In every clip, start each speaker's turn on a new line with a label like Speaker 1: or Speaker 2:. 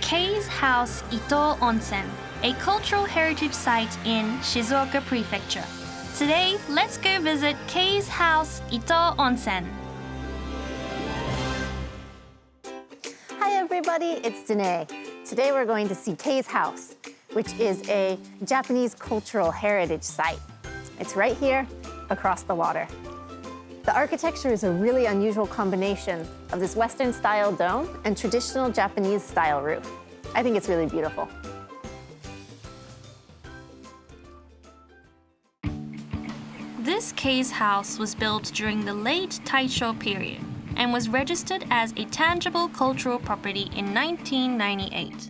Speaker 1: Kei's House Ito Onsen, a cultural heritage site in Shizuoka Prefecture. Today, let's go visit Kei's House Ito Onsen.
Speaker 2: Hi everybody, it's Danae. Today we're going to see Kei's House, which is a Japanese cultural heritage site. It's right here across the water. The architecture is a really unusual combination of this Western-style dome and traditional Japanese-style roof. I think it's really beautiful.
Speaker 1: This Kei's house was built during the late Taisho period and was registered as a tangible cultural property in 1998.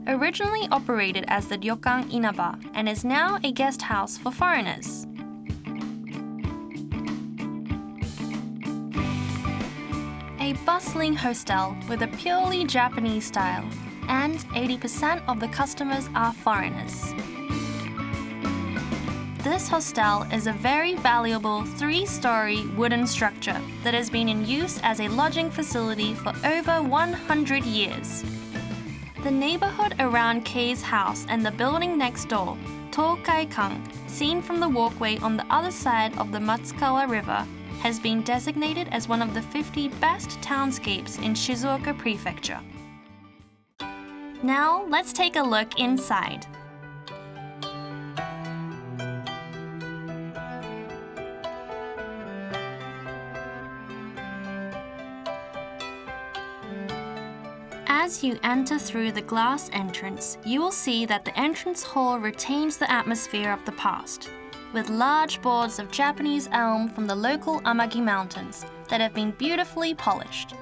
Speaker 1: Originally operated as the Ryokan Inaba and is now a guest house for foreigners. A bustling hostel with a purely Japanese style, and 80% of the customers are foreigners. This hostel is a very valuable 3-story wooden structure that has been in use as a lodging facility for over 100 years. The neighborhood around Kei's house and the building next door, Tokaikan, seen from the walkway on the other side of the Matsukawa River, has been designated as one of the 50 best townscapes in Shizuoka Prefecture. Now, let's take a look inside. As you enter through the glass entrance, you will see that the entrance hall retains the atmosphere of the past, with large boards of Japanese elm from the local Amagi Mountains that have been beautifully polished.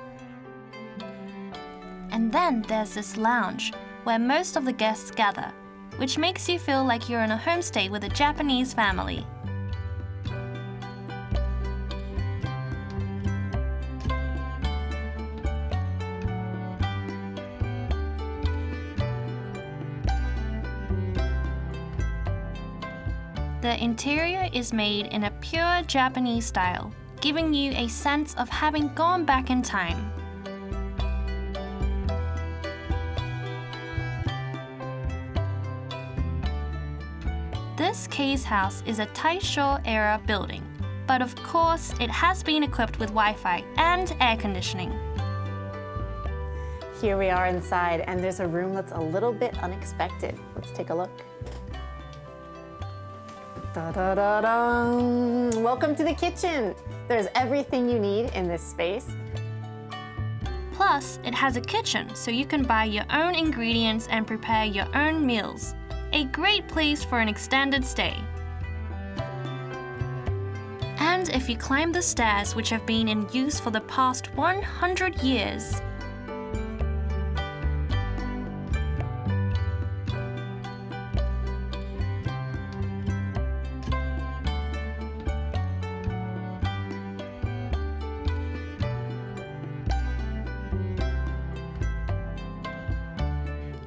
Speaker 1: And then there's this lounge, where most of the guests gather, which makes you feel like you're in a homestay with a Japanese family. The interior is made in a pure Japanese style, giving you a sense of having gone back in time. This Kei's house is a Taisho-era building, but of course it has been equipped with Wi-Fi and air conditioning.
Speaker 2: Here we are inside, and there's a room that's a little bit unexpected. Let's take a look. Da-da-da-da! Welcome to the kitchen! There's everything you need in this space.
Speaker 1: Plus, it has a kitchen, so you can buy your own ingredients and prepare your own meals. A great place for an extended stay. And if you climb the stairs, which have been in use for the past 100 years,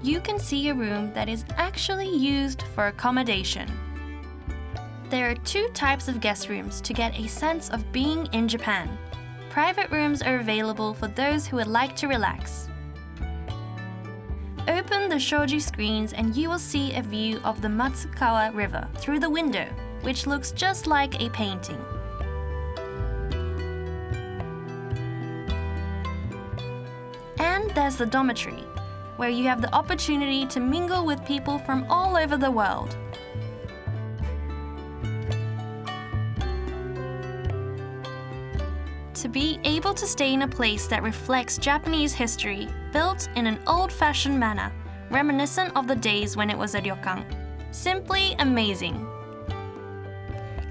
Speaker 1: you can see a room that is actually used for accommodation. There are 2 types of guest rooms to get a sense of being in Japan. Private rooms are available for those who would like to relax. Open the shoji screens and you will see a view of the Matsukawa River through the window, which looks just like a painting. And there's the dormitory, where you have the opportunity to mingle with people from all over the world. To be able to stay in a place that reflects Japanese history, built in an old-fashioned manner, reminiscent of the days when it was a ryokan. Simply amazing.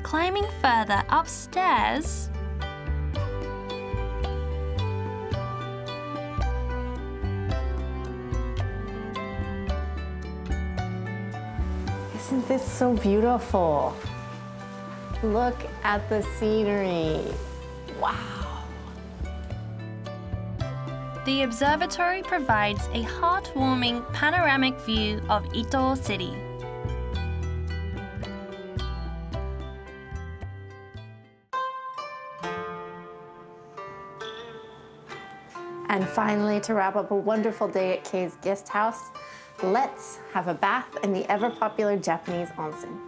Speaker 1: Climbing further upstairs,
Speaker 2: Isn't this so beautiful? Look at the scenery. Wow.
Speaker 1: the observatory provides a heartwarming panoramic view of Ito City.
Speaker 2: And finally, to wrap up a wonderful day at Kei's guest house, let's have a bath in the ever-popular Japanese onsen.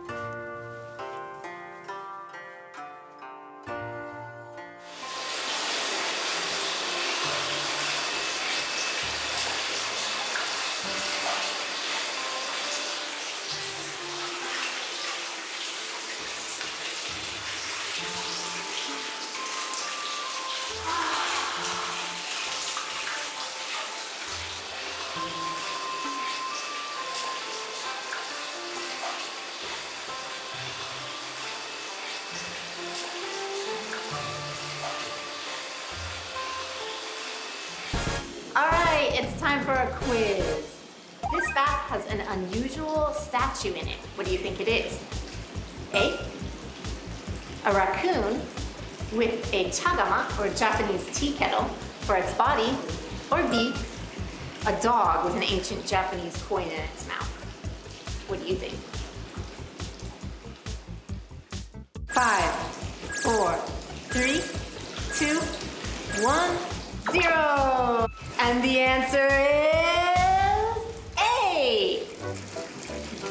Speaker 2: All right, it's time for a quiz. This bath has an unusual statue in it. What do you think it is? A, a raccoon with a chagama, or Japanese tea kettle, for its body, or B, a dog with an ancient Japanese coin in its mouth. What do you think? 5, 4, 3, 2, 1, 0. And the answer is A.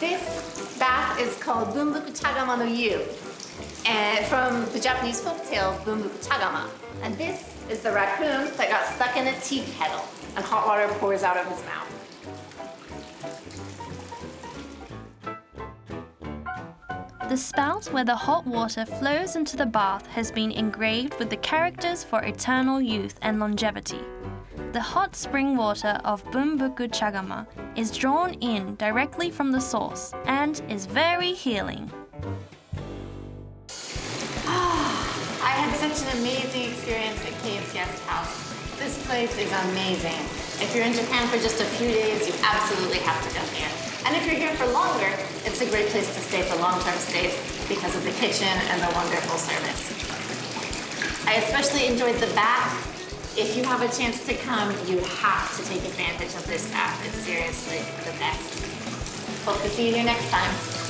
Speaker 2: This bath is called Bunbuku Chagama no Yu, and from the Japanese folktale Bunbuku Chagama. And this is the raccoon that got stuck in a tea kettle, and hot water pours out of his mouth.
Speaker 1: The spout where the hot water flows into the bath has been engraved with the characters for eternal youth and longevity. The hot spring water of Bunbuku Chagama is drawn in directly from the source and is very healing.
Speaker 2: I had such an amazing experience at Kei's guest house. This place is amazing. If you're in Japan for just a few days, you absolutely have to come here. And if you're here for longer, it's a great place to stay for long-term stays because of the kitchen and the wonderful service. I especially enjoyed the bath. If you have a chance to come, you have to take advantage of this bath. It's seriously the best. Hope to see you here next time.